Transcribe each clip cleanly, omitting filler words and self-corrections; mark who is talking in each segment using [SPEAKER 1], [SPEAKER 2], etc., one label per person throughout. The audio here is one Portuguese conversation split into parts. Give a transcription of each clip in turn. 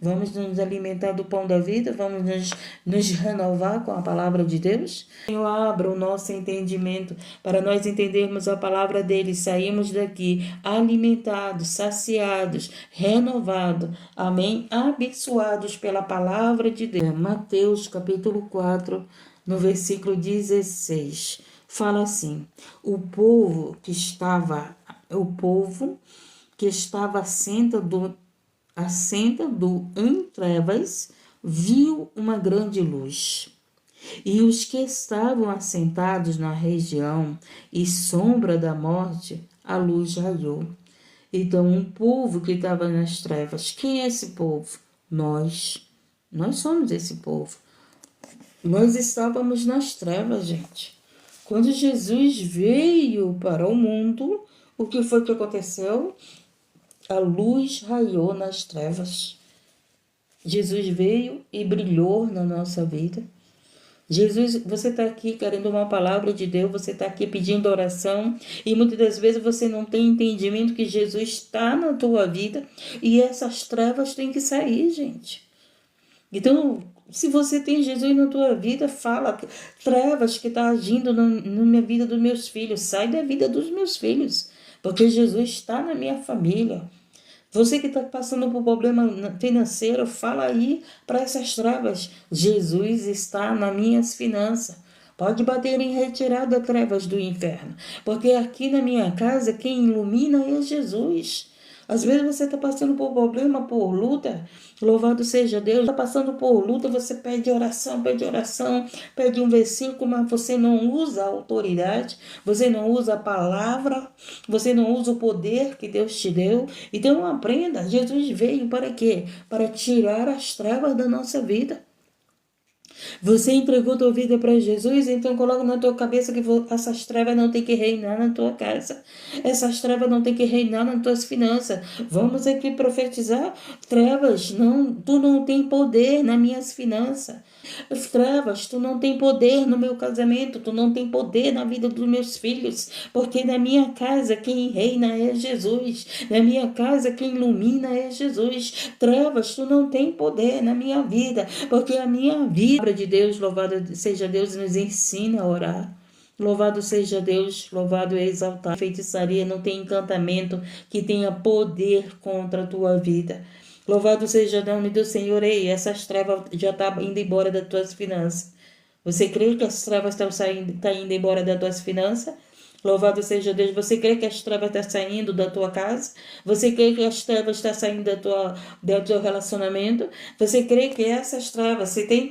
[SPEAKER 1] Vamos nos alimentar do pão da vida, vamos nos renovar com a palavra de Deus. Senhor, abra o nosso entendimento para nós entendermos a palavra dele e sairmos daqui alimentados, saciados, renovados, amém? Abençoados pela palavra de Deus. Mateus capítulo 4, no versículo 16, fala assim: o povo que estava assentado em trevas, viu uma grande luz. E os que estavam assentados na região e sombra da morte, a luz raiou. Então, um povo que estava nas trevas, quem é esse povo? Nós somos esse povo. Nós estávamos nas trevas, gente. Quando Jesus veio para o mundo, o que foi que aconteceu? A luz raiou nas trevas. Jesus veio e brilhou na nossa vida. Jesus, você está aqui querendo uma palavra de Deus, você está aqui pedindo oração e muitas das vezes você não tem entendimento que Jesus está na tua vida e essas trevas têm que sair, gente. Então, se você tem Jesus na tua vida, fala, trevas que está agindo na minha vida dos meus filhos, sai da vida dos meus filhos, porque Jesus está na minha família. Você que está passando por problema financeiro, fala aí para essas trevas, Jesus está nas minhas finanças. Pode bater em retirada trevas do inferno, porque aqui na minha casa quem ilumina é Jesus. Às vezes você está passando por problema, por luta, louvado seja Deus, está passando por luta, você pede oração, pede um versículo, mas você não usa a autoridade, você não usa a palavra, você não usa o poder que Deus te deu. Então aprenda, Jesus veio para quê? Para tirar as trevas da nossa vida. Você entregou tua vida para Jesus, então coloca na tua cabeça que essas trevas não tem que reinar na tua casa. Essas trevas não tem que reinar nas tuas finanças. Vamos aqui profetizar. Trevas, tu não tem poder nas minhas finanças. Trevas, tu não tem poder no meu casamento, tu não tem poder na vida dos meus filhos, porque na minha casa quem reina é Jesus. Na minha casa quem ilumina é Jesus. Trevas, tu não tem poder na minha vida, porque a minha vida de Deus, louvado seja Deus, nos ensina a orar. Louvado seja Deus, louvado e exaltado. Feitiçaria não tem encantamento que tenha poder contra a tua vida. Louvado seja o nome do Senhor. Ei, essas trevas já estão indo embora das tuas finanças. Você crê que as trevas estão indo embora das tuas finanças? Louvado seja Deus. Você crê que as trevas estão saindo da tua casa? Você crê que as trevas estão saindo do teu relacionamento? Você crê que essas trevas, se tem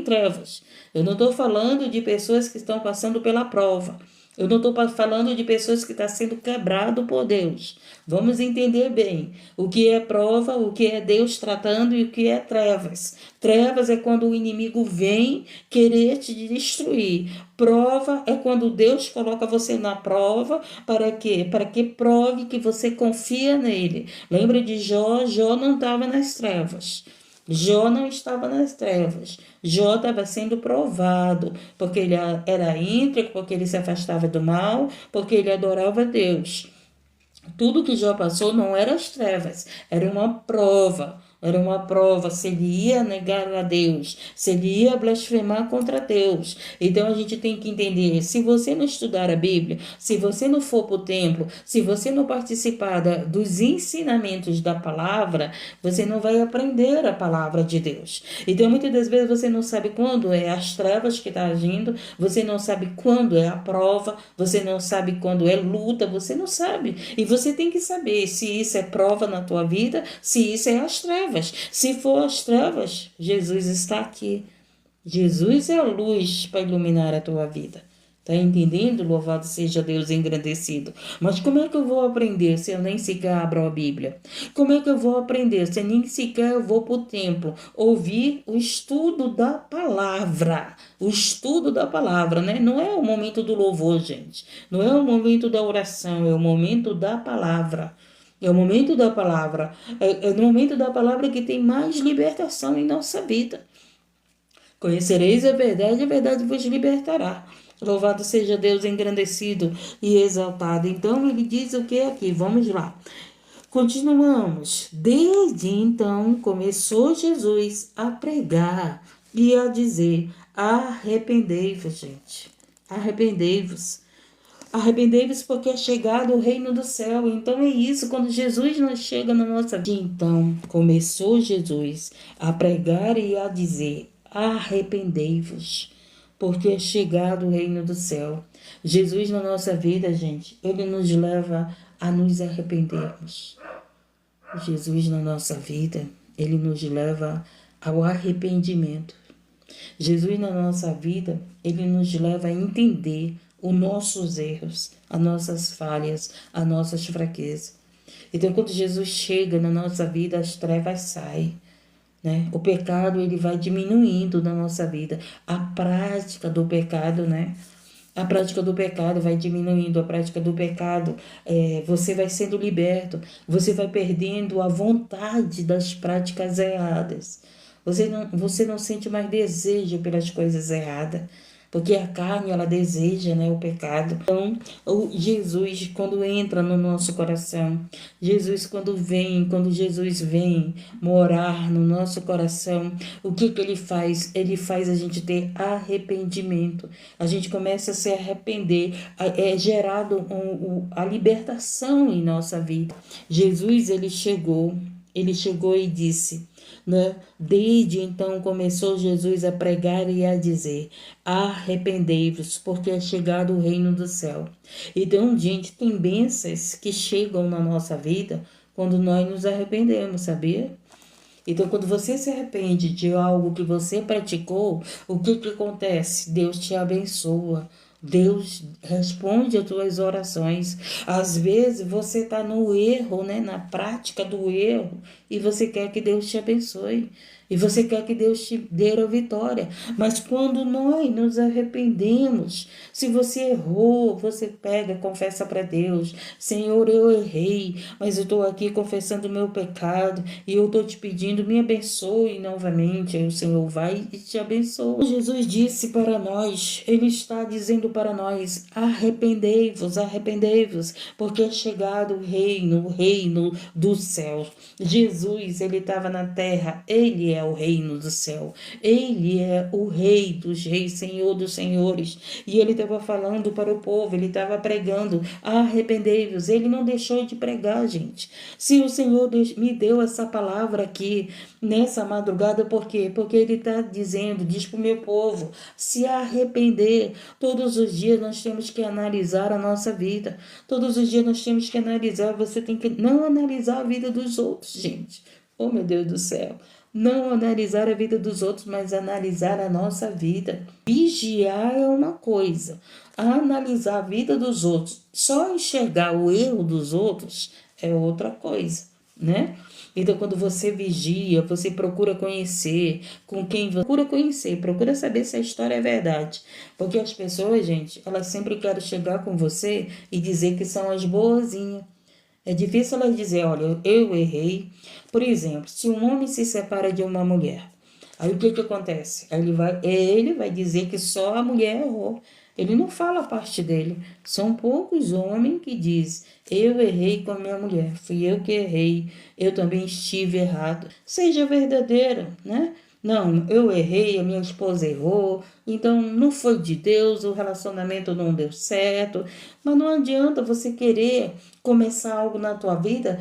[SPEAKER 1] trevas. Eu não estou falando de pessoas que estão passando pela prova. Eu não estou falando de pessoas que estão sendo quebrado por Deus. Vamos entender bem o que é prova, o que é Deus tratando e o que é trevas. Trevas é quando o inimigo vem querer te destruir. Prova é quando Deus coloca você na prova. Para quê? Para que prove que você confia nele. Lembra de Jó? Jó não estava nas trevas. Jó não estava nas trevas. Jó estava sendo provado, porque ele era íntegro, porque ele se afastava do mal, porque ele adorava Deus. Tudo que Jó passou não era as trevas, era uma prova. Era uma prova se ele ia negar a Deus, se ele ia blasfemar contra Deus. Então a gente tem que entender, se você não estudar a Bíblia, se você não for para o templo, se você não participar dos ensinamentos da palavra, você não vai aprender a palavra de Deus. Então muitas das vezes você não sabe quando é as trevas que está agindo, você não sabe quando é a prova, você não sabe quando é luta, você não sabe. E você tem que saber se isso é prova na tua vida, se isso é as trevas. Se for as trevas, Jesus está aqui. Jesus é a luz para iluminar a tua vida. Está entendendo? Louvado seja Deus engrandecido. Mas como é que eu vou aprender se eu nem sequer abro a Bíblia? Como é que eu vou aprender se nem sequer eu vou para o templo ouvir o estudo da palavra? O estudo da palavra, né? Não é o momento do louvor, gente. Não é o momento da oração, é o momento da palavra. É o momento da palavra. É no momento da palavra que tem mais libertação em nossa vida. Conhecereis a verdade vos libertará. Louvado seja Deus engrandecido e exaltado. Então ele diz o que aqui? Vamos lá. Continuamos. Desde então começou Jesus a pregar e a dizer: arrependei-vos, gente. Arrependei-vos. Arrependei-vos porque é chegado o reino do céu. Então é isso, quando Jesus não chega na nossa vida. Então começou Jesus a pregar e a dizer: arrependei-vos, porque é chegado o reino do céu. Jesus na nossa vida, gente, ele nos leva a nos arrependermos. Jesus na nossa vida, ele nos leva ao arrependimento. Jesus na nossa vida, ele nos leva a entender os nossos erros, as nossas falhas, as nossas fraquezas. Então, quando Jesus chega na nossa vida, as trevas saem, né? O pecado, ele vai diminuindo na nossa vida. A prática do pecado, né? A prática do pecado vai diminuindo, a prática do pecado, você vai sendo liberto, você vai perdendo a vontade das práticas erradas. Você não sente mais desejo pelas coisas erradas, porque a carne, ela deseja, né, o pecado. Então, Jesus, quando entra no nosso coração, quando Jesus vem morar no nosso coração, o que ele faz? Ele faz a gente ter arrependimento. A gente começa a se arrepender. É gerado a libertação em nossa vida. Jesus, ele chegou e disse, né? Desde então começou Jesus a pregar e a dizer: arrependei-vos, porque é chegado o reino do céu. Então, gente, tem bênçãos que chegam na nossa vida quando nós nos arrependemos, sabia? Então, quando você se arrepende de algo que você praticou, o que acontece? Deus te abençoa. Deus responde às tuas orações. Às vezes você está no erro, né? Na prática do erro, e você quer que Deus te abençoe. E você quer que Deus te dê a vitória. Mas quando nós nos arrependemos, se você errou, você pega, confessa para Deus: Senhor, eu errei, mas eu estou aqui confessando o meu pecado e eu estou te pedindo, me abençoe novamente. Aí o Senhor vai e te abençoa. Jesus disse para nós, ele está dizendo para nós: arrependei-vos, arrependei-vos, porque é chegado o reino do céu. Jesus, ele estava na terra, ele é o reino do céu, ele é o rei dos reis, senhor dos senhores, e ele estava falando para o povo, ele estava pregando: arrependei-vos. Ele não deixou de pregar, gente. Se o Senhor me deu essa palavra aqui nessa madrugada, por quê? Porque ele está dizendo, diz para o meu povo, se arrepender. Todos os dias nós temos que analisar a nossa vida, todos os dias nós temos que analisar. Você tem que não analisar a vida dos outros, gente. Oh, meu Deus do céu. Não analisar a vida dos outros, mas analisar a nossa vida. Vigiar é uma coisa, analisar a vida dos outros, só enxergar o erro dos outros é outra coisa, né? Então, quando você vigia, você procura conhecer com quem você procura conhecer, procura saber se a história é verdade. Porque as pessoas, gente, elas sempre querem chegar com você e dizer que são as boazinhas. É difícil elas dizer: olha, eu errei. Por exemplo, se um homem se separa de uma mulher, aí o que acontece? Ele vai dizer que só a mulher errou. Ele não fala a parte dele. São poucos homens que dizem: eu errei com a minha mulher, fui eu que errei, eu também estive errado. Seja verdadeiro, né? Não, eu errei, a minha esposa errou, então não foi de Deus, o relacionamento não deu certo. Mas não adianta você querer começar algo na tua vida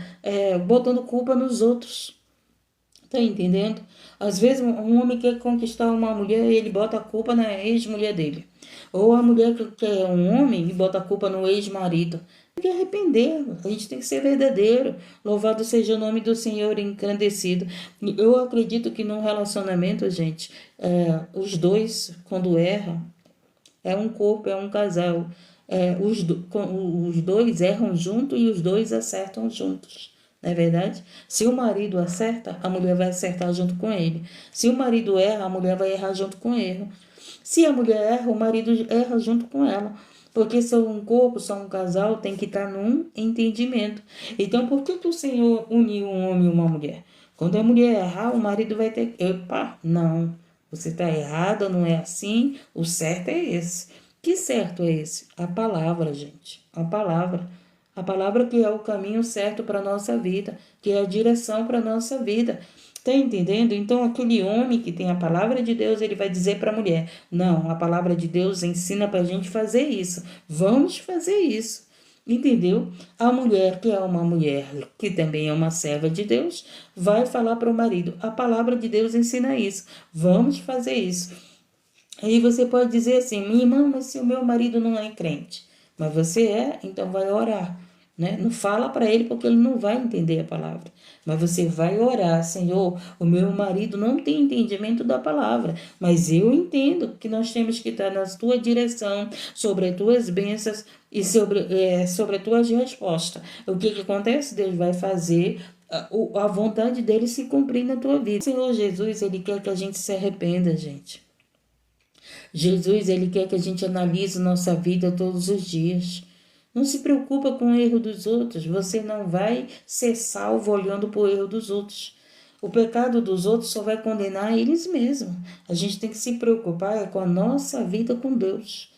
[SPEAKER 1] botando culpa nos outros. Tá entendendo? Às vezes um homem quer conquistar uma mulher e ele bota a culpa na ex-mulher dele. Ou a mulher que quer um homem e bota a culpa no ex-marido. Tem que arrepender, a gente tem que ser verdadeiro. Louvado seja o nome do Senhor engrandecido. Eu acredito que num relacionamento, gente, os quando erram, é um corpo, é um casal. Os dois erram junto e os dois acertam juntos. Não é verdade? Se o marido acerta, a mulher vai acertar junto com ele. Se o marido erra, a mulher vai errar junto com ele. Se a mulher erra, o marido erra junto com ela. Porque são um corpo, são um casal, tem que estar num entendimento. Então, por que o Senhor uniu um homem e uma mulher? Quando a mulher errar, o marido vai ter... Epa, não. Você está errada, não é assim. O certo é esse. Que certo é esse? A palavra, gente. A palavra. A palavra que é o caminho certo para a nossa vida, que é a direção para a nossa vida. Está entendendo? Então, aquele homem que tem a palavra de Deus, ele vai dizer para a mulher: não, a palavra de Deus ensina para a gente fazer isso. Vamos fazer isso. Entendeu? A mulher, que é uma mulher que também é uma serva de Deus, vai falar para o marido: a palavra de Deus ensina isso. Vamos fazer isso. Aí você pode dizer assim: minha irmã, mas se o meu marido não é crente, mas você é, então vai orar, né? Não fala para ele porque ele não vai entender a palavra, mas você vai orar: Senhor, o meu marido não tem entendimento da palavra, mas eu entendo que nós temos que estar na tua direção, sobre as tuas bênçãos e sobre as tuas respostas. O que acontece? Deus vai fazer a vontade dele se cumprir na tua vida. O Senhor Jesus, ele quer que a gente se arrependa, gente. Jesus, ele quer que a gente analise nossa vida todos os dias. Não se preocupa com o erro dos outros. Você não vai ser salvo olhando para o erro dos outros. O pecado dos outros só vai condenar eles mesmos. A gente tem que se preocupar com a nossa vida com Deus.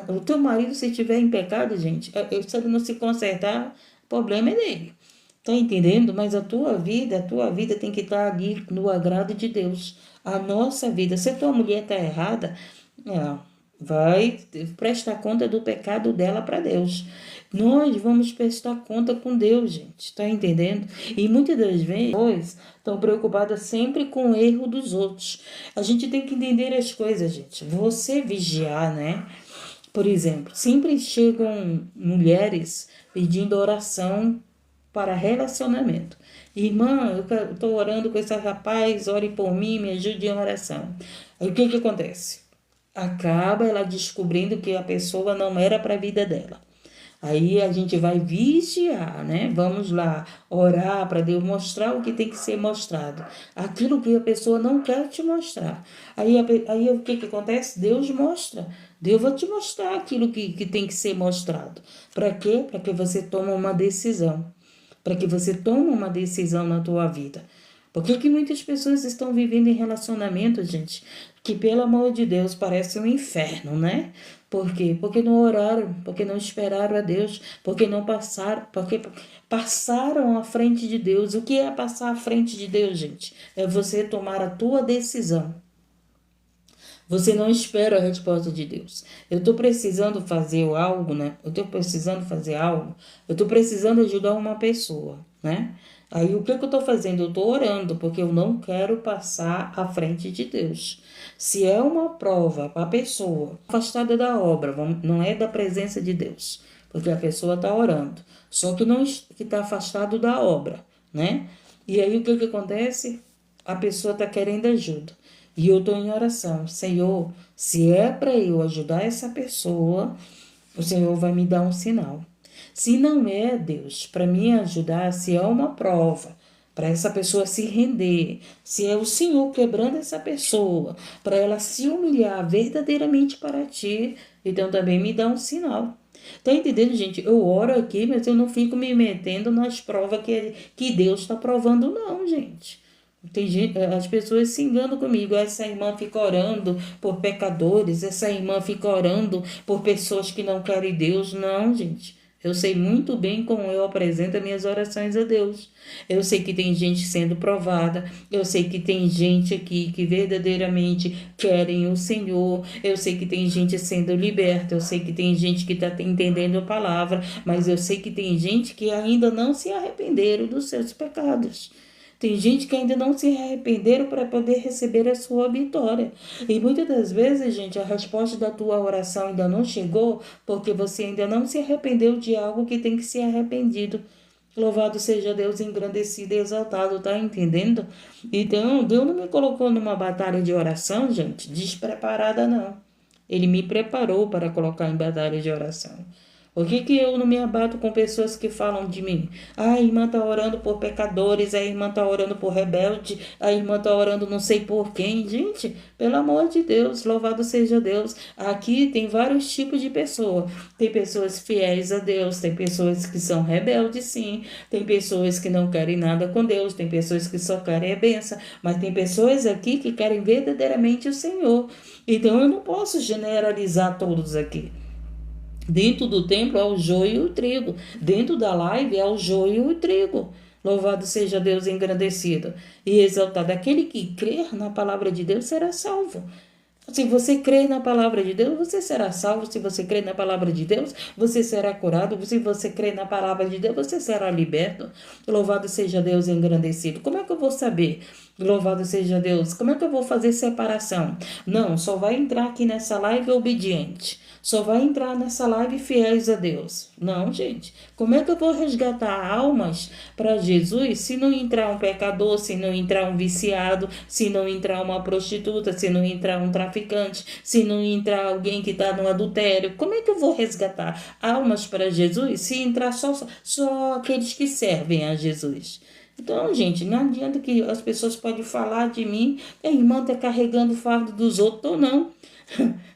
[SPEAKER 1] O teu marido, se estiver em pecado, gente, se ele não se consertar, o problema é dele. Tá entendendo? Mas a tua vida tem que estar ali no agrado de Deus. A nossa vida, se a tua mulher está errada, vai prestar conta do pecado dela para Deus. Nós vamos prestar conta com Deus, gente, tá entendendo? E muitas das vezes estão preocupadas sempre com o erro dos outros. A gente tem que entender as coisas, gente. Você vigiar, né? Por exemplo, sempre chegam mulheres pedindo oração para relacionamento. Irmã, eu estou orando com esse rapaz, ore por mim, me ajude em oração. Aí o que acontece? Acaba ela descobrindo que a pessoa não era para a vida dela. Aí a gente vai vigiar, né? Vamos lá, orar para Deus mostrar o que tem que ser mostrado. Aquilo que a pessoa não quer te mostrar. Aí o que acontece? Deus mostra. Deus vai te mostrar aquilo que tem que ser mostrado. Para quê? Para que você tome uma decisão. Para que você tome uma decisão na tua vida. Por que muitas pessoas estão vivendo em relacionamento, gente, que pelo amor de Deus parece um inferno, né? Por quê? Porque não oraram, porque não esperaram a Deus, porque passaram à frente de Deus. O que é passar à frente de Deus, gente? É você tomar a tua decisão. Você não espera a resposta de Deus. Eu estou precisando fazer algo, né? Eu estou precisando ajudar uma pessoa, né? Aí o que eu estou fazendo? Eu estou orando, porque eu não quero passar à frente de Deus. Se é uma prova para a pessoa afastada da obra, não é da presença de Deus, porque a pessoa está orando, só que não está afastado da obra, né? E aí o que acontece? A pessoa está querendo ajuda. E eu estou em oração: Senhor, se é para eu ajudar essa pessoa, o Senhor vai me dar um sinal. Se não é, Deus, para me ajudar, se é uma prova, para essa pessoa se render, se é o Senhor quebrando essa pessoa, para ela se humilhar verdadeiramente para ti, então também me dá um sinal. Tá entendendo, gente? Eu oro aqui, mas eu não fico me metendo nas provas que Deus está provando, não, gente. Tem gente, as pessoas se enganam comigo. Essa irmã fica orando por pecadores, essa irmã fica orando por pessoas que não querem Deus. Não, gente. Eu sei muito bem como eu apresento as minhas orações a Deus. Eu sei que tem gente sendo provada. Eu sei que tem gente aqui que verdadeiramente querem o Senhor. Eu sei que tem gente sendo liberta. Eu sei que tem gente que está entendendo a palavra. Mas eu sei que tem gente que ainda não se arrependeram dos seus pecados. Tem gente que ainda não se arrependeram para poder receber a sua vitória. E muitas das vezes, gente, a resposta da tua oração ainda não chegou porque você ainda não se arrependeu de algo que tem que ser arrependido. Louvado seja Deus, engrandecido e exaltado, tá entendendo? Então, Deus não me colocou numa batalha de oração, gente, despreparada, não. Ele me preparou para colocar em batalha de oração. Por que eu não me abato com pessoas que falam de mim? A irmã está orando por pecadores, a irmã está orando por rebelde, a irmã está orando não sei por quem. Gente, pelo amor de Deus, louvado seja Deus. Aqui tem vários tipos de pessoas. Tem pessoas fiéis a Deus, tem pessoas que são rebeldes, sim. Tem pessoas que não querem nada com Deus, tem pessoas que só querem a bênção. Mas tem pessoas aqui que querem verdadeiramente o Senhor. Então eu não posso generalizar todos aqui. Dentro do templo é o joio e o trigo. Dentro da live é o joio e o trigo. Louvado seja Deus, engrandecido e exaltado. Aquele que crer na palavra de Deus será salvo. Se você crer na palavra de Deus, você será salvo. Se você crer na palavra de Deus, você será curado. Se você crer na palavra de Deus, você será liberto. Louvado seja Deus, engrandecido. Como é que eu vou saber? Louvado seja Deus. Como é que eu vou fazer separação? Não, só vai entrar aqui nessa live obediente. Só vai entrar nessa live fiéis a Deus. Não, gente. Como é que eu vou resgatar almas para Jesus se não entrar um pecador, se não entrar um viciado, se não entrar uma prostituta, se não entrar um traficante, se não entrar alguém que está no adultério? Como é que eu vou resgatar almas para Jesus se entrar só aqueles que servem a Jesus? Então, gente, não adianta que as pessoas podem falar de mim, a irmã está carregando o fardo dos outros ou não.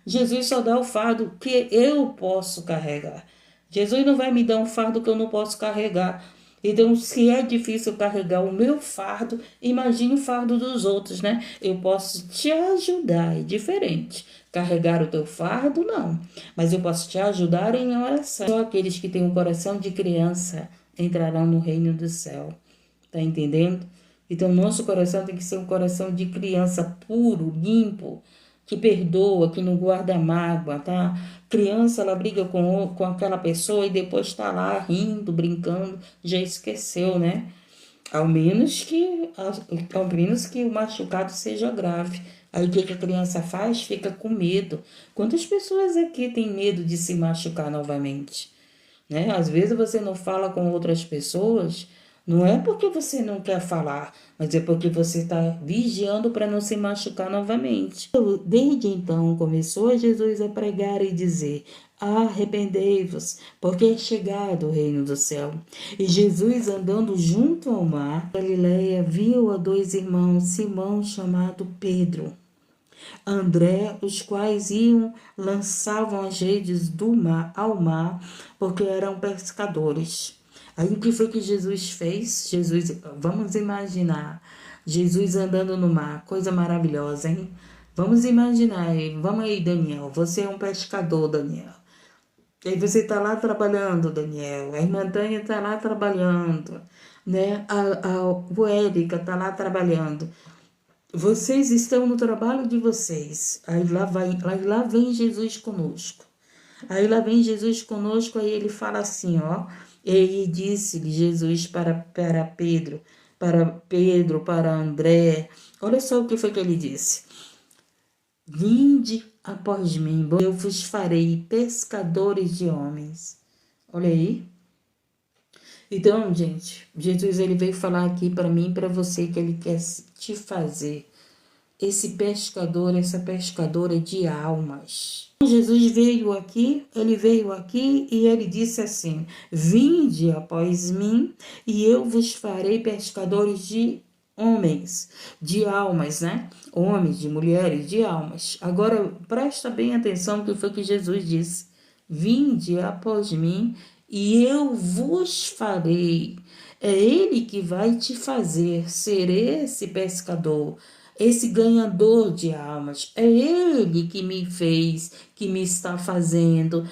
[SPEAKER 1] Jesus só dá o fardo que eu posso carregar. Jesus não vai me dar um fardo que eu não posso carregar. Então, se é difícil carregar o meu fardo, imagine o fardo dos outros, né? Eu posso te ajudar, é diferente. Carregar o teu fardo, não. Mas eu posso te ajudar em oração. Só aqueles que têm um coração de criança entrarão no reino do céu. Tá entendendo? Então, nosso coração tem que ser um coração de criança puro, limpo, que perdoa, que não guarda mágoa, tá? Criança, ela briga com aquela pessoa e depois tá lá rindo, brincando, já esqueceu, né? Ao menos que o machucado seja grave. Aí o que a criança faz? Fica com medo. Quantas pessoas aqui têm medo de se machucar novamente? Né? Às vezes você não fala com outras pessoas, não é porque você não quer falar, mas é porque você está vigiando para não se machucar novamente. Desde então começou Jesus a pregar e dizer: arrependei-vos, porque é chegado o reino do céu. E Jesus, andando junto ao mar, Galileia, viu a dois irmãos, Simão, chamado Pedro, André, os quais lançavam as redes do mar ao mar, porque eram pescadores. Aí o que foi que Jesus fez? Vamos imaginar, Jesus andando no mar, coisa maravilhosa, hein? Vamos imaginar, vamos aí, Daniel, você é um pescador, Daniel. E aí você está lá trabalhando, Daniel, a irmã Tânia está lá trabalhando, né? O Érica está lá trabalhando. Vocês estão no trabalho de vocês. Aí lá vem Jesus conosco. Aí lá vem Jesus conosco, aí ele fala assim, ó. Ele disse-lhe Jesus para Pedro, para André. Olha só o que foi que ele disse. Vinde após mim, eu vos farei pescadores de homens. Olha aí. Então, gente, Jesus ele veio falar aqui para mim e para você que ele quer te fazer esse pescador, essa pescadora de almas. Jesus veio aqui e ele disse assim: vinde após mim e eu vos farei pescadores de homens, de almas, né? Homens, de mulheres, de almas. Agora, presta bem atenção no que foi que Jesus disse. Vinde após mim e eu vos farei. É ele que vai te fazer ser esse pescador, esse ganhador de almas. É ele que me fez, que me está fazendo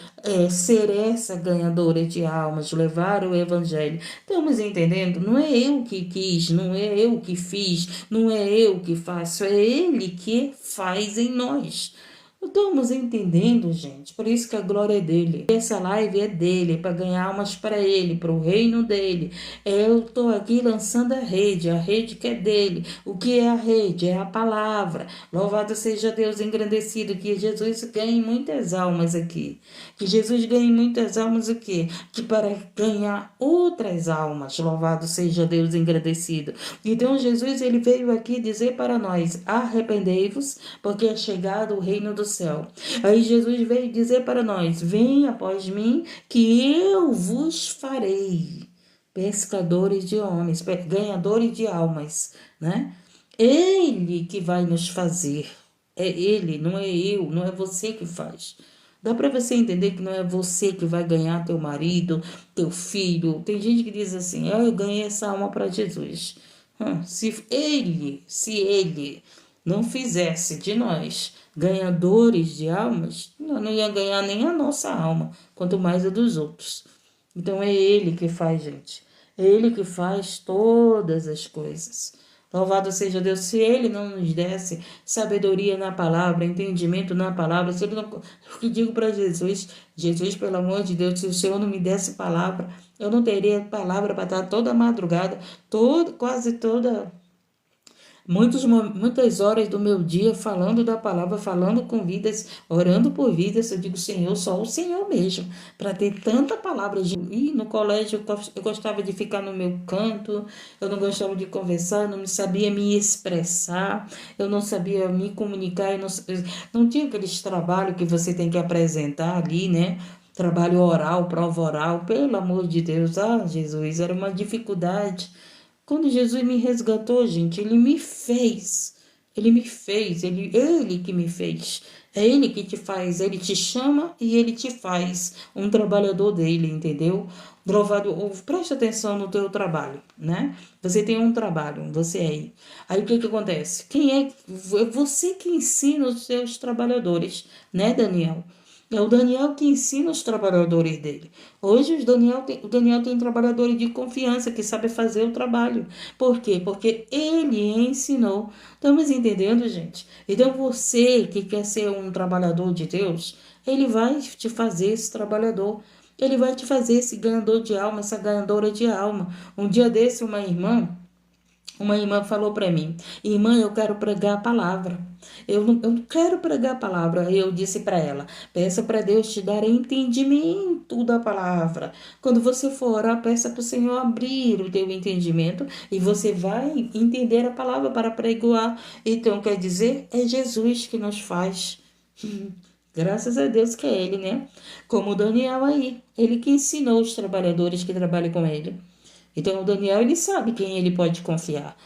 [SPEAKER 1] ser essa ganhadora de almas, levar o evangelho. Estamos entendendo? Não é eu que quis, não é eu que fiz, não é eu que faço, é ele que faz em nós. Estamos entendendo, gente? Por isso que a glória é dele. Essa live é dele, para ganhar almas para ele, para o reino dele. Eu estou aqui lançando a rede que é dele. O que é a rede? É a palavra. Louvado seja Deus, engrandecido, que Jesus ganhe muitas almas aqui. Que Jesus ganhe muitas almas aqui, que para ganhar outras almas. Louvado seja Deus, engrandecido. Então Jesus ele veio aqui dizer para nós: arrependei-vos, porque é chegado o reino do céu. Aí Jesus veio dizer para nós: vem após mim, que eu vos farei pescadores de homens, ganhadores de almas, né? Ele que vai nos fazer. É ele, não é eu, não é você que faz. Dá para você entender que não é você que vai ganhar teu marido, teu filho. Tem gente que diz assim: eu ganhei essa alma para Jesus. Se ele não fizesse de nós ganhadores de almas, nós não ia ganhar nem a nossa alma, quanto mais a dos outros. Então é Ele que faz, gente. É Ele que faz todas as coisas. Louvado seja Deus. Se Ele não nos desse sabedoria na palavra, entendimento na palavra, se Ele não... Eu que digo para Jesus, Jesus, pelo amor de Deus, se o Senhor não me desse palavra, eu não teria palavra para estar toda madrugada, quase toda muitas horas do meu dia falando da palavra, falando com vidas, orando por vidas. Eu digo, Senhor, só o Senhor mesmo, para ter tanta palavra. E no colégio eu gostava de ficar no meu canto, eu não gostava de conversar, eu não sabia me expressar, eu não sabia me comunicar, eu não tinha aqueles trabalhos que você tem que apresentar ali, né? Trabalho oral, prova oral, pelo amor de Deus. Ah, Jesus, era uma dificuldade. Quando Jesus me resgatou, gente, Ele me fez. Ele me fez, ele que me fez. É Ele que te faz, Ele te chama e Ele te faz um trabalhador dele, entendeu? Louvado, preste atenção no teu trabalho, né? Você tem um trabalho, você é aí. Aí o que acontece? É você que ensina os seus trabalhadores, né, Daniel? É o Daniel que ensina os trabalhadores dele. Hoje o Daniel tem trabalhadores de confiança que sabem fazer o trabalho. Por quê? Porque ele ensinou. Estamos entendendo, gente? Então você que quer ser um trabalhador de Deus, ele vai te fazer esse trabalhador. Ele vai te fazer esse ganhador de alma, essa ganhadora de alma. Um dia desse, uma irmã falou para mim, irmã, eu quero pregar a palavra. Eu quero pregar a palavra. Eu disse para ela, peça para Deus te dar entendimento da palavra. Quando você for orar, peça para o Senhor abrir o teu entendimento e você vai entender a palavra para pregoar. Então, quer dizer, é Jesus que nos faz. Graças a Deus que é Ele, né? Como o Daniel aí, ele que ensinou os trabalhadores que trabalham com ele. Então, o Daniel, ele sabe quem ele pode confiar.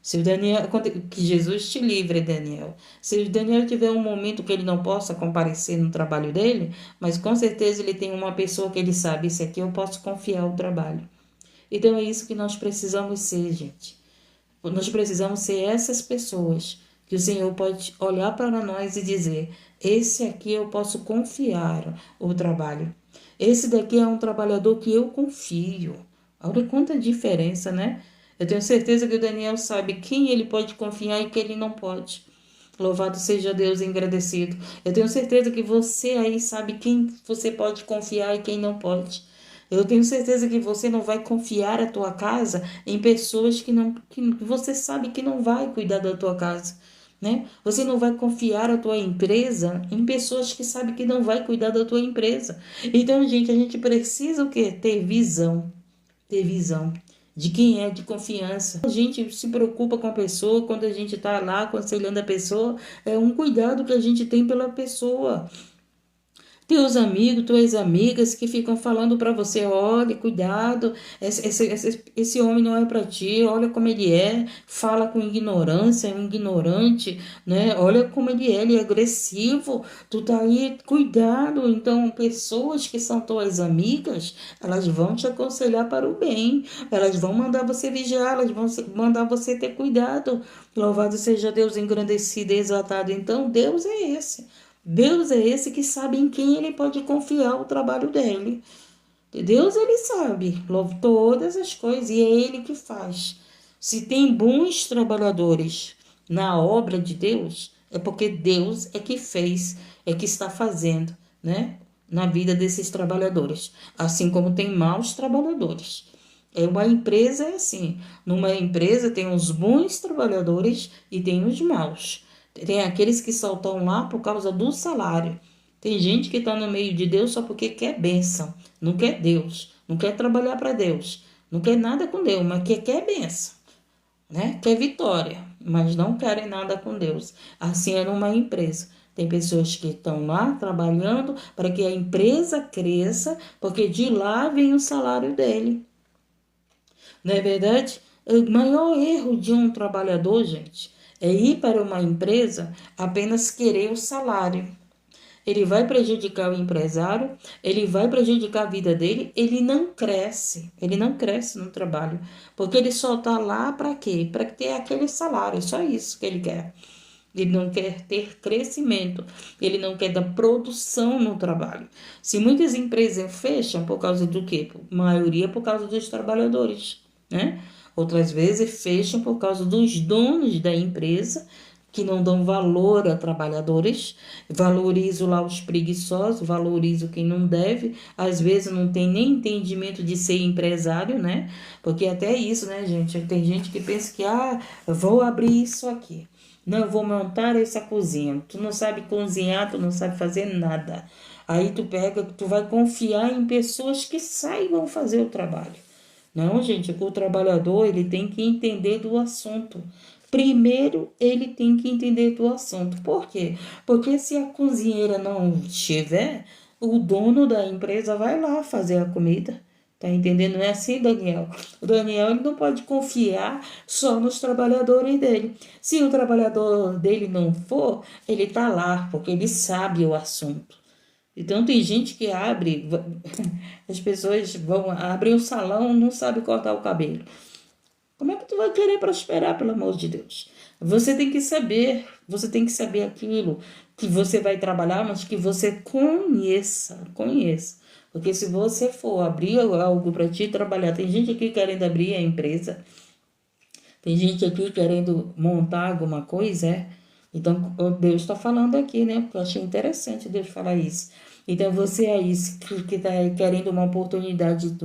[SPEAKER 1] Se o Daniel, que Jesus te livre, Daniel. Se o Daniel tiver um momento que ele não possa comparecer no trabalho dele, mas com certeza ele tem uma pessoa que ele sabe, esse aqui eu posso confiar o trabalho. Então, é isso que nós precisamos ser, gente. Nós precisamos ser essas pessoas que o Senhor pode olhar para nós e dizer, esse aqui eu posso confiar o trabalho. Esse daqui é um trabalhador que eu confio. Olha quanta diferença, né? Eu tenho certeza que o Daniel sabe quem ele pode confiar e quem ele não pode. Louvado seja Deus e agradecido. Eu tenho certeza que você aí sabe quem você pode confiar e quem não pode. Eu tenho certeza que você não vai confiar a tua casa em pessoas que você sabe que não vai cuidar da tua casa, né? Você não vai confiar a tua empresa em pessoas que sabem que não vai cuidar da tua empresa. Então, gente, a gente precisa o quê? Ter visão de quem é de confiança. A gente se preocupa com a pessoa, quando a gente está lá aconselhando a pessoa, é um cuidado que a gente tem pela pessoa. Teus amigos, tuas amigas que ficam falando para você, olha, cuidado, esse homem não é para ti, olha como ele é, fala com ignorância, é um ignorante, né? Olha como ele é agressivo, tu tá aí, cuidado. Então, pessoas que são tuas amigas, elas vão te aconselhar para o bem, elas vão mandar você vigiar, elas vão mandar você ter cuidado. Louvado seja Deus, engrandecido e exaltado. Então, Deus é esse. Deus é esse que sabe em quem ele pode confiar o trabalho dele. Deus, ele sabe todas as coisas e é ele que faz. Se tem bons trabalhadores na obra de Deus, é porque Deus é que fez, é que está fazendo, né? Na vida desses trabalhadores. Assim como tem maus trabalhadores. Uma empresa é assim. Numa empresa tem os bons trabalhadores e tem os maus. Tem aqueles que só estão lá por causa do salário. Tem gente que está no meio de Deus só porque quer bênção. Não quer Deus. Não quer trabalhar para Deus. Não quer nada com Deus, mas quer bênção, né? Quer vitória, mas não querem nada com Deus. Assim é numa empresa. Tem pessoas que estão lá trabalhando para que a empresa cresça, porque de lá vem o salário dele. Não é verdade? O maior erro de um trabalhador, gente, é ir para uma empresa apenas querer o salário. Ele vai prejudicar o empresário, ele vai prejudicar a vida dele, ele não cresce no trabalho, porque ele só está lá para quê? Para ter aquele salário, só isso que ele quer. ele não quer ter crescimento, ele não quer dar produção no trabalho. Se muitas empresas fecham por causa do quê? A maioria por causa dos trabalhadores, né? Outras vezes fecham por causa dos donos da empresa, que não dão valor a trabalhadores, valorizo lá os preguiçosos, valorizo quem não deve, às vezes não tem nem entendimento de ser empresário, né? Porque até isso, né, gente? Tem gente que pensa que, eu vou abrir isso aqui. Não, eu vou montar essa cozinha. Tu não sabe cozinhar, tu não sabe fazer nada. Aí tu pega, tu vai confiar em pessoas que saibam fazer o trabalho. Não, gente, o trabalhador, ele tem que entender do assunto. Primeiro, ele tem que entender do assunto. Por quê? Porque se a cozinheira não estiver, o dono da empresa vai lá fazer a comida. Tá entendendo? Não é assim, Daniel. O Daniel, ele não pode confiar só nos trabalhadores dele. Se o trabalhador dele não for, ele tá lá, porque ele sabe o assunto. Então tem gente que abre, as pessoas vão abrir o salão, não sabe cortar o cabelo. Como é que tu vai querer prosperar, pelo amor de Deus? Você tem que saber aquilo que você vai trabalhar, mas que você conheça. Porque se você for abrir algo para ti trabalhar, tem gente aqui querendo abrir a empresa, tem gente aqui querendo montar alguma coisa, é? Então, Deus está falando aqui, né? Porque eu achei interessante Deus falar isso. Então, você aí que está querendo uma oportunidade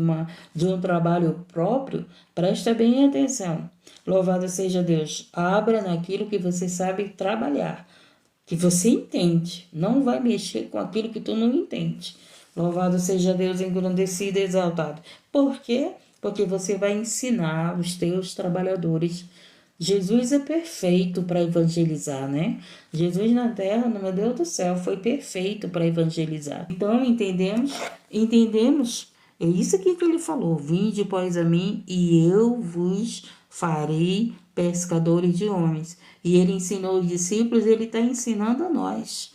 [SPEAKER 1] de um trabalho próprio, presta bem atenção. Louvado seja Deus. Abra naquilo que você sabe trabalhar, que você entende. Não vai mexer com aquilo que tu não entende. Louvado seja Deus, engrandecido e exaltado. Por quê? Porque você vai ensinar os teus trabalhadores. Jesus é perfeito para evangelizar, né? Jesus na terra, meu Deus do céu, foi perfeito para evangelizar. Então, entendemos, é isso aqui que ele falou: vinde, pois, a mim, e eu vos farei pescadores de homens. E ele ensinou os discípulos, ele está ensinando a nós.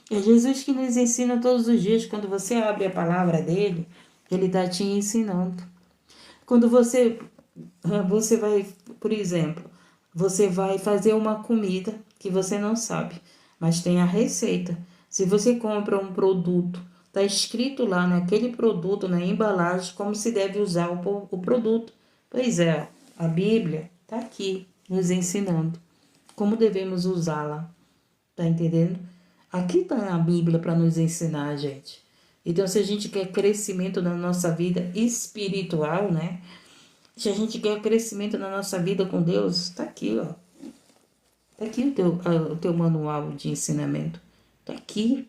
[SPEAKER 1] É Jesus que nos ensina todos os dias. Quando você abre a palavra dele, ele está te ensinando. Quando você vai, por exemplo, você vai fazer uma comida que você não sabe, mas tem a receita. Se você compra um produto, está escrito lá naquele produto, na embalagem, como se deve usar o produto. Pois é, a Bíblia está aqui nos ensinando como devemos usá-la. Tá entendendo? Aqui está a Bíblia para nos ensinar, gente. Então, se a gente quer crescimento na nossa vida espiritual, né? Se a gente quer crescimento na nossa vida com Deus, está aqui, ó. Está aqui o teu manual de ensinamento. Está aqui.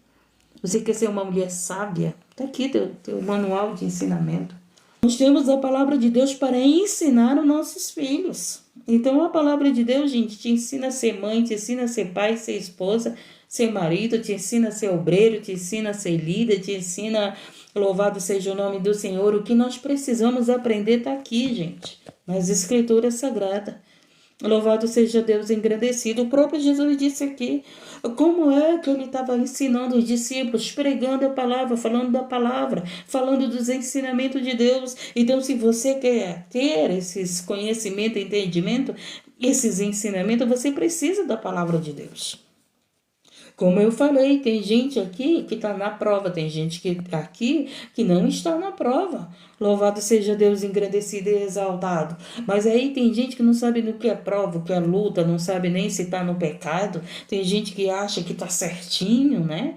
[SPEAKER 1] Você quer ser uma mulher sábia? Está aqui teu manual de ensinamento. Nós temos a palavra de Deus para ensinar os nossos filhos. Então, a palavra de Deus, gente, te ensina a ser mãe, te ensina a ser pai, ser esposa, ser marido, te ensina a ser obreiro, te ensina a ser líder, te ensina, louvado seja o nome do Senhor. O que nós precisamos aprender está aqui, gente, nas Escrituras Sagradas. Louvado seja Deus engrandecido. O próprio Jesus disse aqui como é que ele estava ensinando os discípulos, pregando a palavra, falando da palavra, falando dos ensinamentos de Deus. Então, se você quer ter esses conhecimento, entendimento, esses ensinamentos, você precisa da palavra de Deus. Como eu falei, tem gente aqui que está na prova, tem gente que aqui que não está na prova. Louvado seja Deus engrandecido e exaltado. Mas aí tem gente que não sabe no que é prova, o que é luta, não sabe nem se está no pecado. Tem gente que acha que está certinho, né?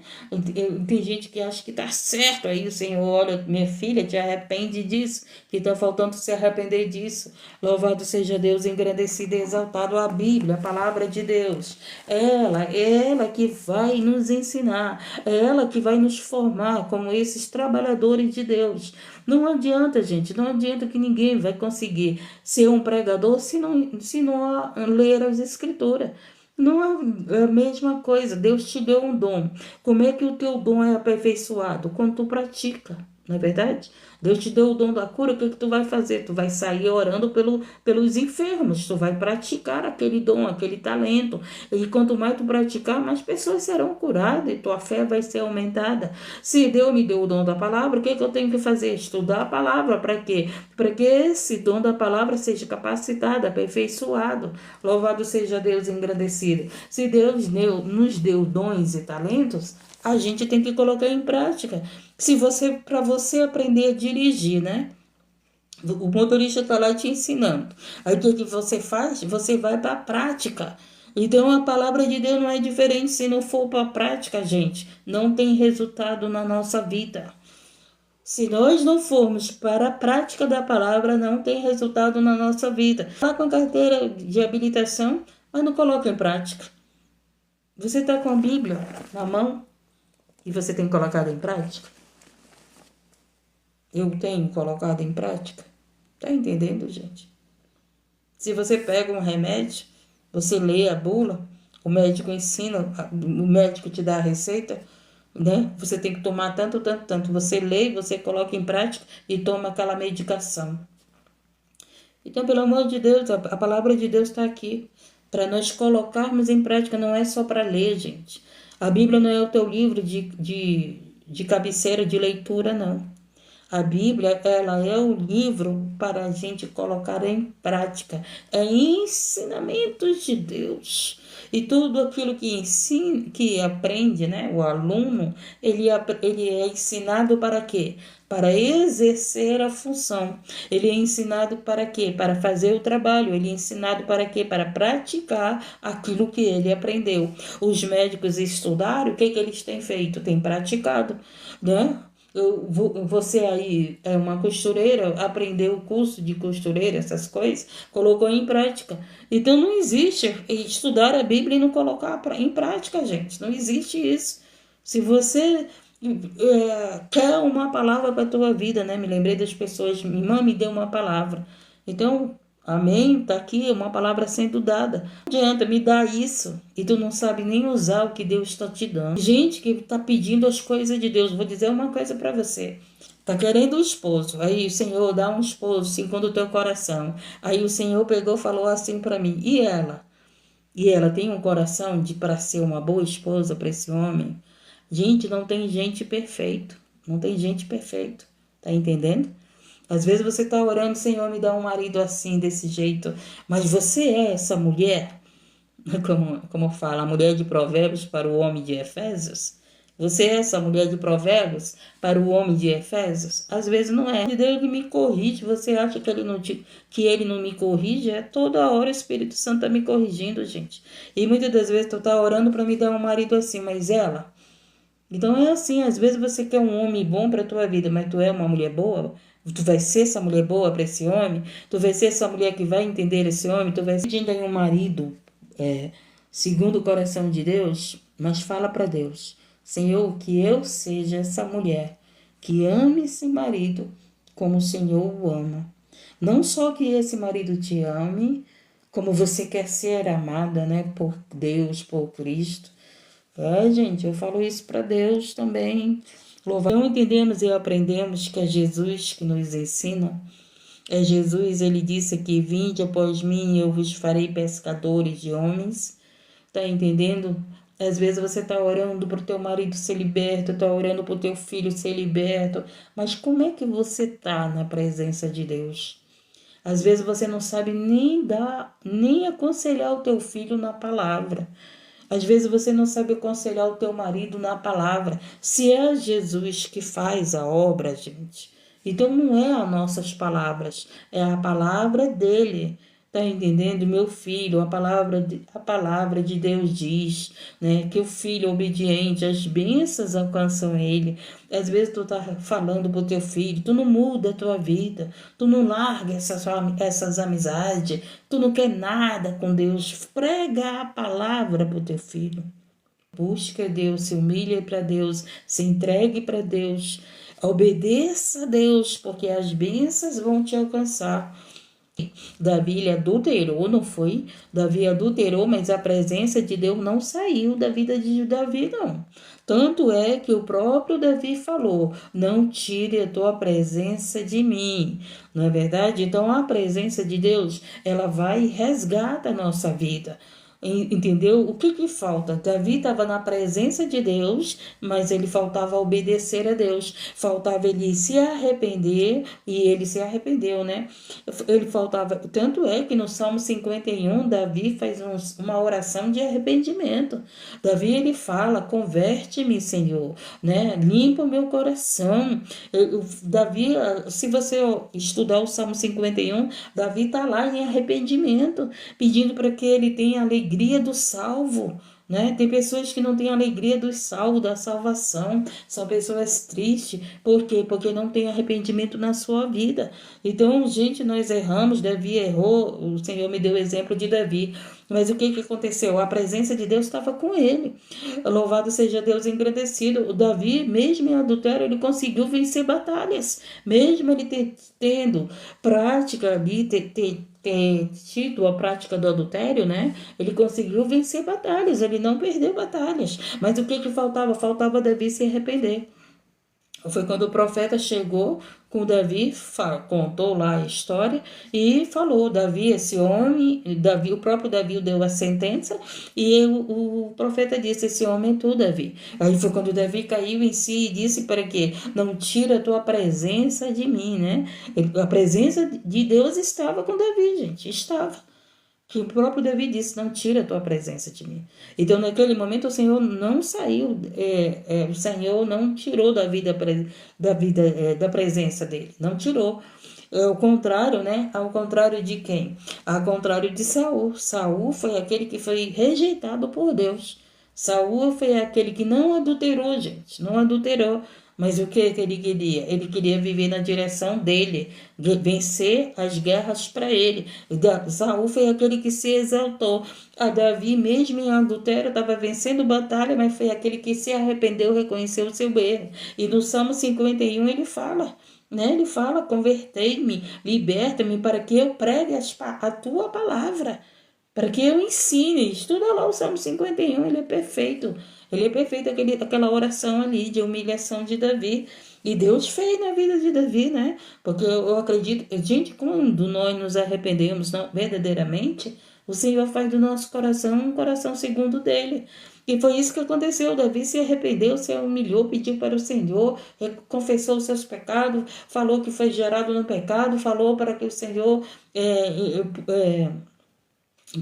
[SPEAKER 1] Tem gente que acha que está certo. Aí o Senhor, olha, minha filha, te arrepende disso, que está faltando se arrepender disso. Louvado seja Deus engrandecido e exaltado. A Bíblia, a palavra de Deus. Ela que vai nos ensinar, é ela que vai nos formar como esses trabalhadores de Deus. Não adianta, gente, não adianta que ninguém vai conseguir ser um pregador se não ler as Escrituras. Não é a mesma coisa. Deus te deu um dom. Como é que o teu dom é aperfeiçoado? Quando tu pratica. Não é verdade? Deus te deu o dom da cura, o que tu vai fazer? Tu vai sair orando pelos enfermos, tu vai praticar aquele dom, aquele talento. E quanto mais tu praticar, mais pessoas serão curadas e tua fé vai ser aumentada. Se Deus me deu o dom da palavra, o que eu tenho que fazer? Estudar a palavra. Para quê? Para que esse dom da palavra seja capacitado, aperfeiçoado. Louvado seja Deus, engrandecido. Se Deus nos deu dons e talentos, a gente tem que colocar em prática. Para você aprender a dirigir, né? O motorista está lá te ensinando. Aí o que você faz? Você vai para a prática. Então a palavra de Deus não é diferente. Se não for para a prática, gente, não tem resultado na nossa vida. Se nós não formos para a prática da palavra, não tem resultado na nossa vida. Está com carteira de habilitação, mas não coloca em prática. Você está com a Bíblia na mão e você tem colocado em prática? Eu tenho colocado em prática? Tá entendendo, gente? Se você pega um remédio, você lê a bula, o médico ensina, o médico te dá a receita, né? Você tem que tomar tanto, tanto, tanto. Você lê, você coloca em prática e toma aquela medicação. Então, pelo amor de Deus, a palavra de Deus está aqui para nós colocarmos em prática, não é só para ler, gente. A Bíblia não é o teu livro de cabeceira, de leitura, não. A Bíblia, ela é o livro para a gente colocar em prática. É ensinamentos de Deus. E tudo aquilo que ensina, que aprende, né? O aluno, ele é ensinado para quê? Para exercer a função. Ele é ensinado para quê? Para fazer o trabalho. Ele é ensinado para quê? Para praticar aquilo que ele aprendeu. Os médicos estudaram, o que eles têm feito? Têm praticado, né? Você aí é uma costureira, aprendeu o curso de costureira, essas coisas, colocou em prática. Então não existe estudar a Bíblia e não colocar em prática, gente. Não existe isso. Se você quer uma palavra para a tua vida, né? Me lembrei das pessoas, minha irmã me deu uma palavra. Então, amém, tá aqui uma palavra sendo dada. Não adianta me dar isso e tu não sabe nem usar o que Deus está te dando. Gente que está pedindo as coisas de Deus. Vou dizer uma coisa para você. Tá querendo um esposo. Aí o Senhor dá um esposo segundo o teu coração. Aí o Senhor pegou e falou assim para mim. E ela? E ela tem um coração para ser uma boa esposa para esse homem? Gente, não tem gente perfeito. Não tem gente perfeito. Tá entendendo? Às vezes você está orando, Senhor, me dá um marido assim, desse jeito. Mas você é essa mulher, como fala, a mulher de Provérbios para o homem de Efésios? Você é essa mulher de Provérbios para o homem de Efésios? Às vezes não é. Deus que me corrige, você acha que ele não me corrige? É toda hora o Espírito Santo está me corrigindo, gente. E muitas das vezes tu está orando para me dar um marido assim, mas ela... Então é assim, às vezes você quer um homem bom para a tua vida, mas tu é uma mulher boa? Tu vai ser essa mulher boa para esse homem? Tu vai ser essa mulher que vai entender esse homem? Tu vai ser pedindo aí um marido segundo o coração de Deus? Mas fala para Deus, Senhor, que eu seja essa mulher que ame esse marido como o Senhor o ama. Não só que esse marido te ame, como você quer ser amada, né, por Deus, por Cristo. Gente, eu falo isso para Deus também. Então entendemos e aprendemos que é Jesus que nos ensina. É Jesus, ele disse que vinde após mim, eu vos farei pescadores de homens. Tá entendendo? Às vezes você tá orando pro teu marido ser liberto, tá orando pro teu filho ser liberto. Mas como é que você tá na presença de Deus? Às vezes você não sabe nem aconselhar o teu filho na palavra. Às vezes você não sabe aconselhar o teu marido na palavra. Se é Jesus que faz a obra, gente, então não é as nossas palavras, é a palavra dele. Tá entendendo? Meu filho, a palavra de Deus diz, né, que o filho obediente, as bênçãos alcançam ele. Às vezes tu tá falando pro teu filho, tu não muda a tua vida, tu não larga essas amizades, tu não quer nada com Deus. Prega a palavra pro teu filho. Busca Deus, se humilhe para Deus, se entregue para Deus, obedeça a Deus, porque as bênçãos vão te alcançar. Davi ele adulterou, não foi? Davi adulterou, mas a presença de Deus não saiu da vida de Davi, não. Tanto é que o próprio Davi falou: não tire a tua presença de mim. Não é verdade? Então a presença de Deus, ela vai e resgata a nossa vida. Entendeu? O que falta? Davi estava na presença de Deus, mas ele faltava obedecer a Deus. Faltava ele se arrepender, e ele se arrependeu, né? Ele faltava. Tanto é que no Salmo 51, Davi faz uma oração de arrependimento. Davi ele fala: converte-me, Senhor, né? Limpa o meu coração. Davi, se você estudar o Salmo 51, Davi está lá em arrependimento, pedindo para que ele tenha alegria do salvo. Né? Tem pessoas que não têm alegria do salvo, da salvação, são pessoas tristes. Por quê? Porque não tem arrependimento na sua vida. Então, gente, nós erramos, Davi errou, o Senhor me deu o exemplo de Davi. Mas o que aconteceu? A presença de Deus estava com ele. Louvado seja Deus engrandecido. O Davi, mesmo em adultério, ele conseguiu vencer batalhas. Mesmo ele tendo prática ali, ter tido a prática do adultério, né? Ele conseguiu vencer batalhas, ele não perdeu batalhas. Mas o que faltava? Faltava Davi se arrepender. Foi quando o profeta chegou com Davi, contou lá a história e falou: Davi, esse homem, Davi, o próprio Davi deu a sentença, e o profeta disse: esse homem é tu, Davi. Aí foi quando Davi caiu em si e disse: para quê? Não tira a tua presença de mim, né? A presença de Deus estava com Davi, gente, estava. Que o próprio Davi disse: não tira a tua presença de mim. Então, naquele momento, o Senhor não saiu, o Senhor não tirou Davi da presença dele, não tirou. Ao contrário, né? Ao contrário de quem? Ao contrário de Saul. Saul foi aquele que foi rejeitado por Deus. Saul foi aquele que não adulterou, gente, não adulterou. Mas o que ele queria? Ele queria viver na direção dele, vencer as guerras para ele. Saul foi aquele que se exaltou. A Davi, mesmo em adultério, estava vencendo batalha, mas foi aquele que se arrependeu, reconheceu o seu erro. E no Salmo 51 ele fala, né? Ele fala: convertei-me, liberta-me para que eu pregue a tua palavra, para que eu ensine. Estuda lá o Salmo 51, ele é perfeito. Ele é perfeito, aquela oração ali de humilhação de Davi. E Deus fez na vida de Davi, né? Porque eu acredito, gente, quando nós nos arrependemos verdadeiramente, o Senhor faz do nosso coração um coração segundo dele. E foi isso que aconteceu. Davi se arrependeu, se humilhou, pediu para o Senhor, confessou os seus pecados, falou que foi gerado no pecado, falou para que o Senhor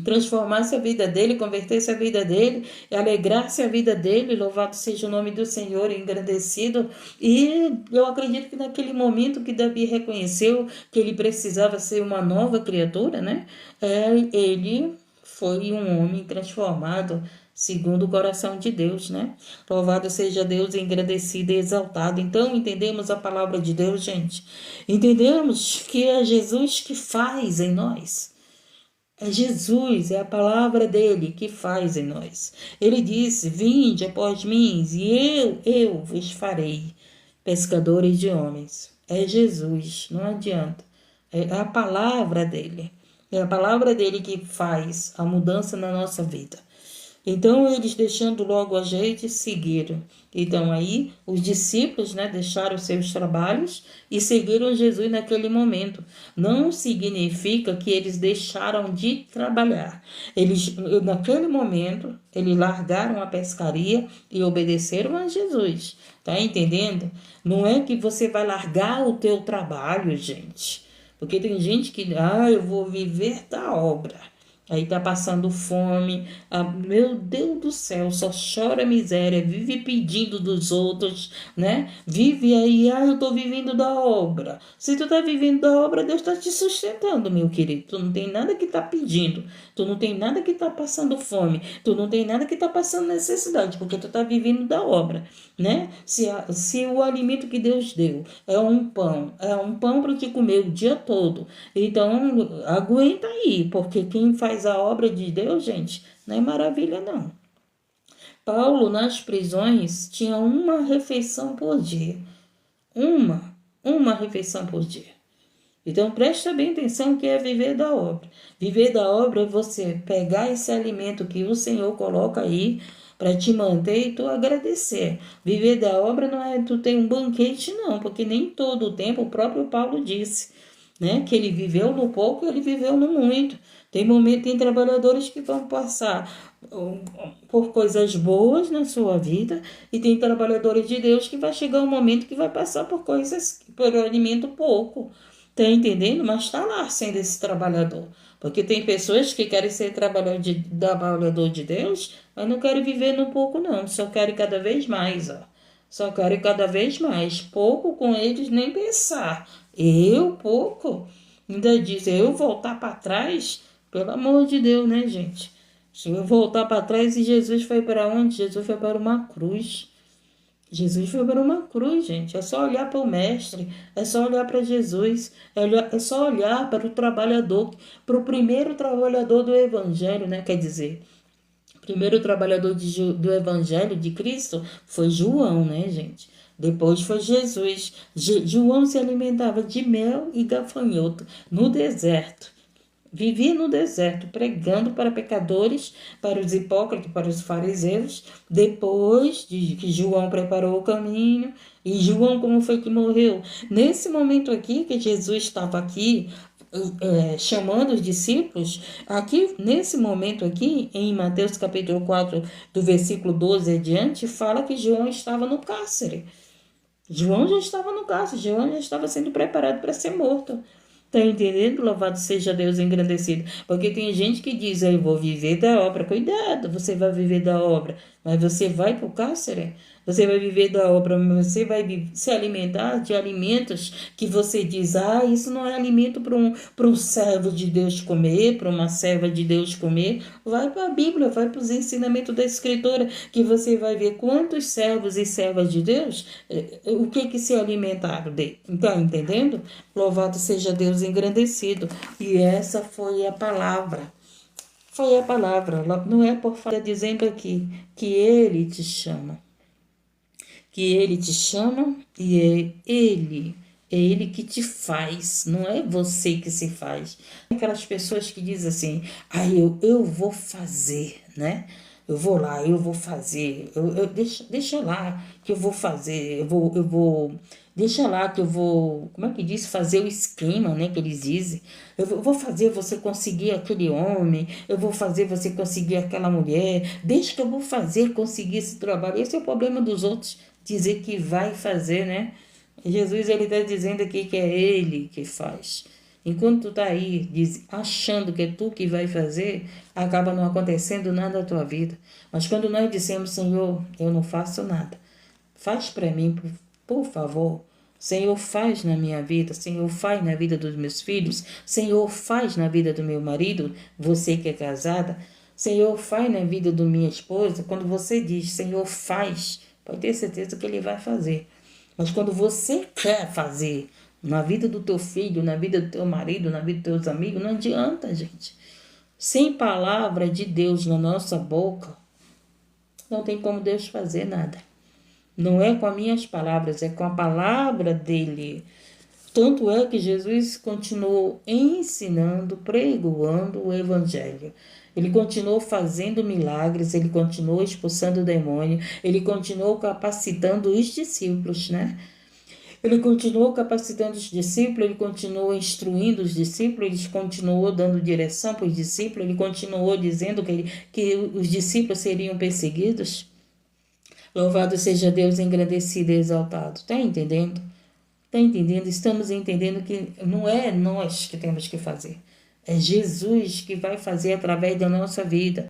[SPEAKER 1] transformasse a vida dele, convertesse a vida dele, alegrasse a vida dele. Louvado seja o nome do Senhor, engrandecido. E eu acredito que naquele momento que Davi reconheceu que ele precisava ser uma nova criatura, né? Ele foi um homem transformado segundo o coração de Deus, né? Louvado seja Deus, engrandecido e exaltado. Então, entendemos a palavra de Deus, gente. Entendemos que é Jesus que faz em nós. É Jesus, é a palavra dele que faz em nós. Ele disse: vinde após mim, e eu vos farei pescadores de homens. É Jesus, não adianta. É a palavra dele. É a palavra dele que faz a mudança na nossa vida. Então, eles, deixando logo a gente, seguiram. Então, aí, os discípulos, né, deixaram seus trabalhos e seguiram Jesus naquele momento. Não significa que eles deixaram de trabalhar. Eles, naquele momento, eles largaram a pescaria e obedeceram a Jesus. Tá entendendo? Não é que você vai largar o teu trabalho, gente. Porque tem gente que, eu vou viver da obra. Aí tá passando fome, meu Deus do céu, só chora miséria, vive pedindo dos outros, né? Vive aí, eu tô vivendo da obra. Se tu tá vivendo da obra, Deus tá te sustentando, meu querido. Tu não tem nada que tá pedindo, tu não tem nada que tá passando fome, tu não tem nada que tá passando necessidade, porque tu tá vivendo da obra, né? Se o alimento que Deus deu é um pão para te comer o dia todo, então aguenta aí, porque quem faz a obra de Deus, gente, não é maravilha, não. Paulo, nas prisões, tinha uma refeição por dia. Uma refeição por dia. Então, presta bem atenção que é viver da obra. Viver da obra é você pegar esse alimento que o Senhor coloca aí para te manter e tu agradecer. Viver da obra não é tu ter um banquete, não, porque nem todo o tempo, o próprio Paulo disse, né, que ele viveu no pouco, ele viveu no muito. Tem trabalhadores que vão passar por coisas boas na sua vida e tem trabalhadores de Deus que vai chegar um momento que vai passar por alimento pouco. Tá entendendo? Mas está lá sendo esse trabalhador. Porque tem pessoas que querem ser trabalhador de Deus, mas não querem viver no pouco, não. Só querem cada vez mais, ó. Só querem cada vez mais. Pouco com eles, nem pensar. Eu, pouco. Ainda diz, eu voltar para trás, pelo amor de Deus, né, gente? Se eu voltar para trás, e Jesus foi para onde? Jesus foi para uma cruz. Jesus foi para uma cruz, gente. É só olhar para o Mestre, é só olhar para Jesus, é só olhar para o trabalhador, para o primeiro trabalhador do Evangelho, né? Quer dizer, o primeiro trabalhador do Evangelho de Cristo foi João, né, gente? Depois foi Jesus. João se alimentava de mel e gafanhoto no deserto. Vivia no deserto, pregando para pecadores, para os hipócritas, para os fariseus. Depois de que João preparou o caminho, e João como foi que morreu? Nesse momento aqui, que Jesus estava aqui, chamando os discípulos, aqui, nesse momento aqui, em Mateus capítulo 4, do versículo 12 adiante, fala que João estava no cárcere. João já estava no cárcere, João já estava sendo preparado para ser morto. Tá entendendo? Louvado seja Deus engrandecido. Porque tem gente que diz, eu vou viver da obra. Cuidado, você vai viver da obra, mas você vai para o cárcere. Você vai viver da obra, mas você vai se alimentar de alimentos que você diz, isso não é alimento para um servo de Deus comer, para uma serva de Deus comer. Vai para a Bíblia, vai para os ensinamentos da Escritura, que você vai ver quantos servos e servas de Deus, o que se alimentaram dele. Tá entendendo? Louvado seja Deus engrandecido. E essa foi a palavra. Foi a palavra. Não é por falar dizendo aqui que ele te chama. Que ele te chama e é ele que te faz, não é você que se faz. Aquelas pessoas que dizem assim, eu vou fazer, né? Eu vou lá, eu vou fazer, deixa lá que eu vou fazer, deixa lá que eu vou, como é que diz? Fazer o esquema, né, que eles dizem. Eu vou fazer você conseguir aquele homem, eu vou fazer você conseguir aquela mulher, deixa que eu vou fazer conseguir esse trabalho. Esse é o problema dos outros, dizer que vai fazer, né? Jesus, ele está dizendo aqui que é ele que faz. Enquanto tu está aí achando que é tu que vai fazer, acaba não acontecendo nada na tua vida. Mas quando nós dissemos, Senhor, eu não faço nada, faz para mim, por favor. Senhor, faz na minha vida. Senhor, faz na vida dos meus filhos. Senhor, faz na vida do meu marido, você que é casada. Senhor, faz na vida da minha esposa. Quando você diz, Senhor, faz, pode ter certeza que ele vai fazer. Mas quando você quer fazer na vida do teu filho, na vida do teu marido, na vida dos teus amigos, não adianta, gente. Sem palavra de Deus na nossa boca, não tem como Deus fazer nada. Não é com as minhas palavras, é com a palavra dele. Tanto é que Jesus continuou ensinando, pregoando o evangelho. Ele continuou fazendo milagres, ele continuou expulsando o demônio, ele continuou capacitando os discípulos, né? Ele continuou capacitando os discípulos, ele continuou instruindo os discípulos, ele continuou dando direção para os discípulos, ele continuou dizendo que os discípulos seriam perseguidos. Louvado seja Deus, engrandecido e exaltado. Está entendendo? Está entendendo? Estamos entendendo que não é nós que temos que fazer. É Jesus que vai fazer através da nossa vida.